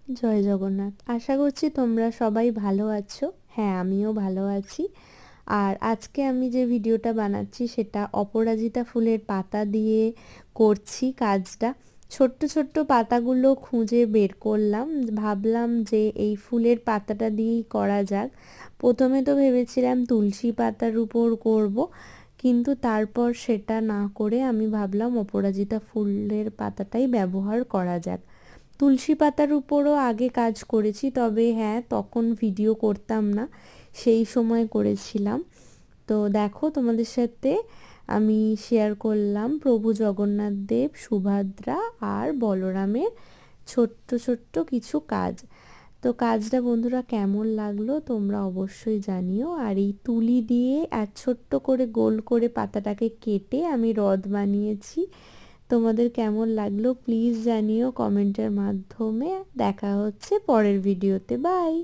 জয় জগন্নাথ। আশা করছি তোমরা সবাই ভালো আছো। হ্যাঁ, আমিও ভালো আছি। আর আজকে আমি যে ভিডিওটা বানাচ্ছি সেটা অপরাজিতা ফুলের পাতা দিয়ে করছি কাজটা। ছোট্ট ছোট্ট পাতাগুলো খুঁজে বের করলাম, ভাবলাম যে এই ফুলের পাতাটা দিয়েই করা যাক। প্রথমে তো ভেবেছিলাম তুলসী পাতার উপর করব, কিন্তু তারপর সেটা না করে আমি ভাবলাম অপরাজিতা ফুলের পাতাটাই ব্যবহার করা যাক। তুলসী পাতার উপরও আগে কাজ করেছি, তবে হ্যাঁ তখন ভিডিও করতাম না, সেই সময় করেছিলাম। তো দেখো তোমাদের সাথে আমি শেয়ার করলাম প্রভু জগন্নাথ দেব, সুভদ্রা আর বলরামের ছোট্ট ছোট্ট কিছু কাজ। তো কাজটা বন্ধুরা কেমন লাগলো তোমরা অবশ্যই জানিও। আর এই তুলি দিয়ে আর ছোট্ট করে গোল করে পাতাটাকে কেটে আমি রথ বানিয়েছি। তোমাদের কেমন লাগলো প্লিজ জানিও কমেন্টের মাধ্যমে। দেখা হচ্ছে পরের ভিডিওতে। বাই।